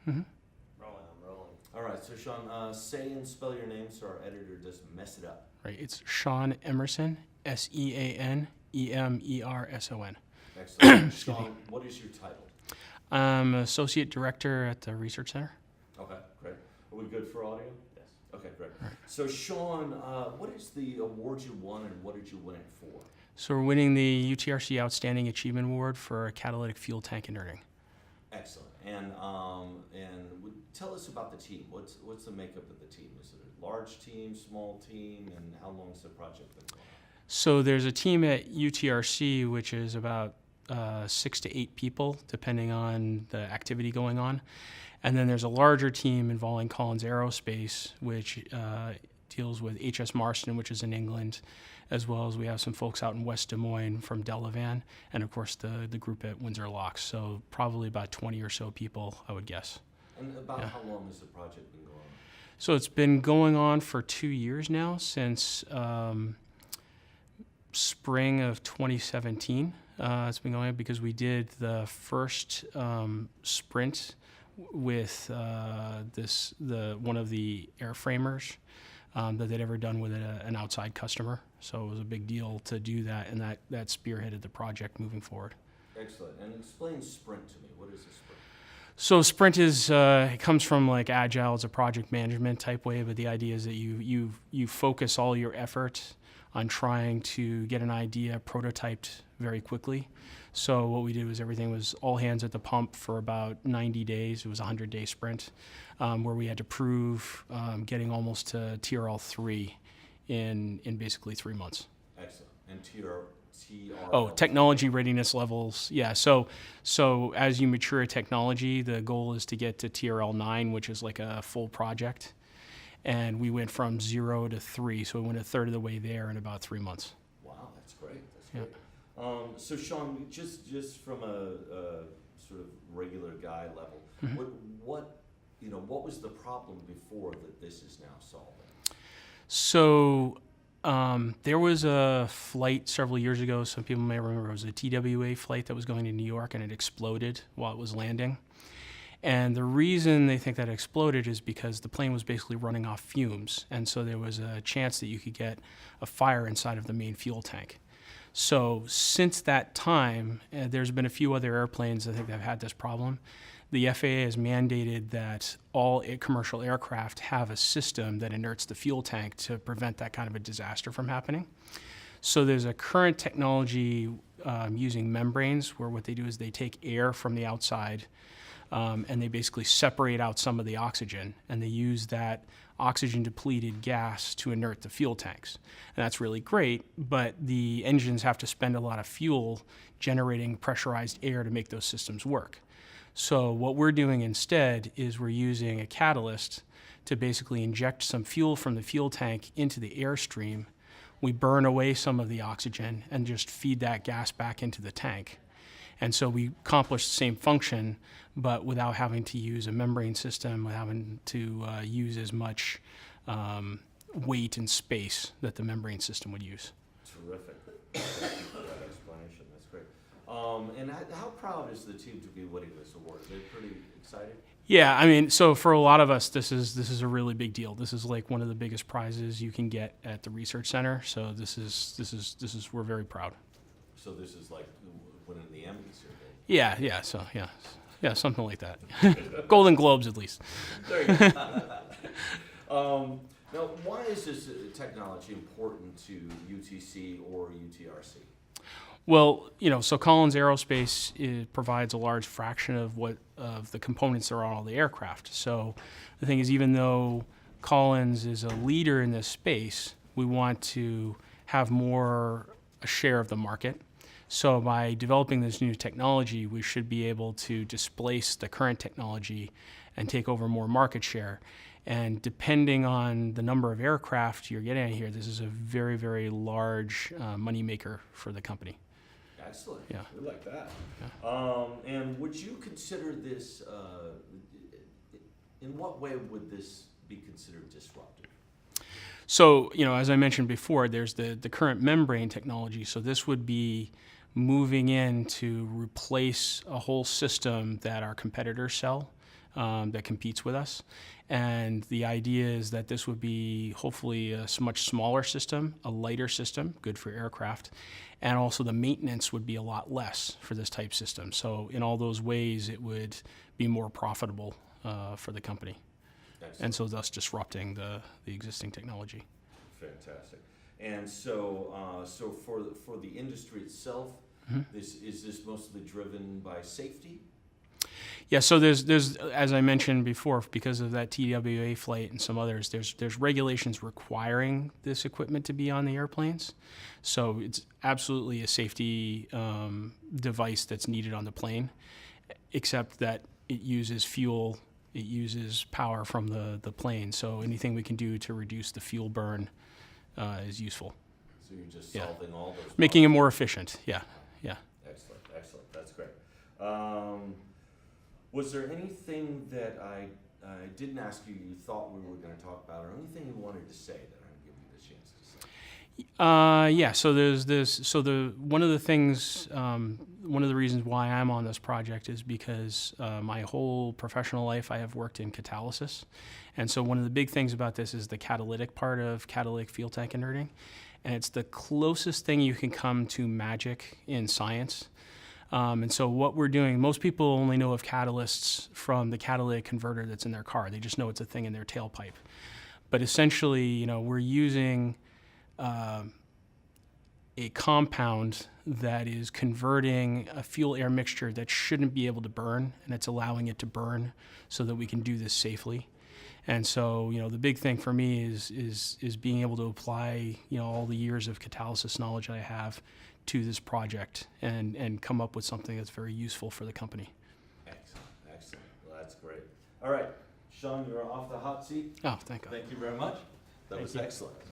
Mm-hmm. Rolling, I'm rolling. All right, so Sean, say and spell your name so our editor doesn't mess it up. Right. It's Sean Emerson, Seanemerson. Excellent. Excuse me. Sean, what is your title? I'm Associate Director at the Research Center. Okay, great. Are we good for audio? Yes. Okay, great. Right. So Sean, what is the award you won and what did you win it for? So we're winning the UTRC Outstanding Achievement Award for catalytic fuel tank inerting. Excellent. And tell us about the team. What's the makeup of the team? Is it a large team, small team, and how long has the project been going on? So there's a team at UTRC which is about 6 to 8 people, depending on the activity going on. And then there's a larger team involving Collins Aerospace, which deals with HS Marston, which is in England, as well as we have some folks out in West Des Moines from Delavan, and of course the group at Windsor Locks. So probably about 20 or so people, I would guess. And about how long has the project been going on? So it's been going on for 2 years now, since spring of 2017. It's been going on because we did the first sprint with one of the airframers that they'd ever done with an outside customer. So it was a big deal to do that, and that spearheaded the project moving forward. Excellent. And explain sprint to me. What is a sprint? So sprint is it comes from like agile. It's a project management type way, but the idea is that you focus all your effort on trying to get an idea prototyped very quickly. So what we did was everything was all hands at the pump for about 90 days. It was a 100-day sprint where we had to prove getting almost to TRL 3 in basically 3 months. Excellent. And TRL? Oh, technology readiness levels. Yeah. So as you mature a technology, the goal is to get to TRL 9, which is like a full project. And we went from 0 to 3, so we went a third of the way there in about 3 months. Wow, that's great. That's great. So Sean, just from a sort of regular guy level, what was the problem before that this is now solving? So there was a flight several years ago. Some people may remember it was a TWA flight that was going to New York, and it exploded while it was landing. And the reason they think that it exploded is because the plane was basically running off fumes, and so there was a chance that you could get a fire inside of the main fuel tank. So since that time, there's been a few other airplanes I think that have had this problem. The FAA has mandated that all commercial aircraft have a system that inerts the fuel tank to prevent that kind of a disaster from happening. So there's a current technology using membranes where what they do is they take air from the outside and they basically separate out some of the oxygen, and they use that oxygen-depleted gas to inert the fuel tanks. And that's really great, but the engines have to spend a lot of fuel generating pressurized air to make those systems work. So what we're doing instead is we're using a catalyst to basically inject some fuel from the fuel tank into the airstream. We burn away some of the oxygen and just feed that gas back into the tank. And so we accomplish the same function, but without having to use a membrane system, without having to use as much weight and space that the membrane system would use. Terrific. Thank you for that explanation. That's great. And how proud is the team to be winning this award? Are they pretty excited? Yeah, I mean, so for a lot of us, this is a really big deal. This is like one of the biggest prizes you can get at the Research Center. So this is we're very proud. So this is like winning the Emmys here. Yeah. So yeah, something like that. Golden Globes at least. There you go. Now, why is this technology important to UTC or UTRC? Well, so Collins Aerospace provides a large fraction of the components that are on all the aircraft. So the thing is, even though Collins is a leader in this space, we want to have a share of the market. So by developing this new technology, we should be able to displace the current technology and take over more market share. And depending on the number of aircraft you're getting out here, this is a very, very large moneymaker for the company. Excellent. Yeah. We like that. Yeah. And would you consider this, in what way would this be considered disruptive? So, as I mentioned before, there's the current membrane technology. So this would be moving in to replace a whole system that our competitors sell. that competes with us. And the idea is that this would be hopefully a much smaller system, a lighter system, good for aircraft, and also the maintenance would be a lot less for this type system. So in all those ways, it would be more profitable for the company. Excellent. And so thus disrupting the existing technology. Fantastic. And so, so for the industry itself, is this mostly driven by safety? Yeah, so there's as I mentioned before, because of that TWA flight and some others, there's regulations requiring this equipment to be on the airplanes. So it's absolutely a safety device that's needed on the plane, except that it uses fuel, it uses power from the plane. So anything we can do to reduce the fuel burn is useful. So you're just solving all those Making it problems. more efficient, yeah. Excellent, excellent. That's great. Was there anything that I didn't ask you thought we were going to talk about, or anything you wanted to say that I'm giving you the chance to say? Yeah. So one of the things, one of the reasons why I'm on this project is because my whole professional life I have worked in catalysis, and so one of the big things about this is the catalytic part of catalytic fuel tank inerting, and it's the closest thing you can come to magic in science. And so what we're doing, most people only know of catalysts from the catalytic converter that's in their car. They just know it's a thing in their tailpipe. But essentially, we're using a compound that is converting a fuel-air mixture that shouldn't be able to burn, and it's allowing it to burn so that we can do this safely. And so, the big thing for me is being able to apply, all the years of catalysis knowledge I have to this project and come up with something that's very useful for the company. Excellent, excellent. Well, that's great. All right, Sean, you're off the hot seat. Oh, thank God. Thank you very much. That was excellent.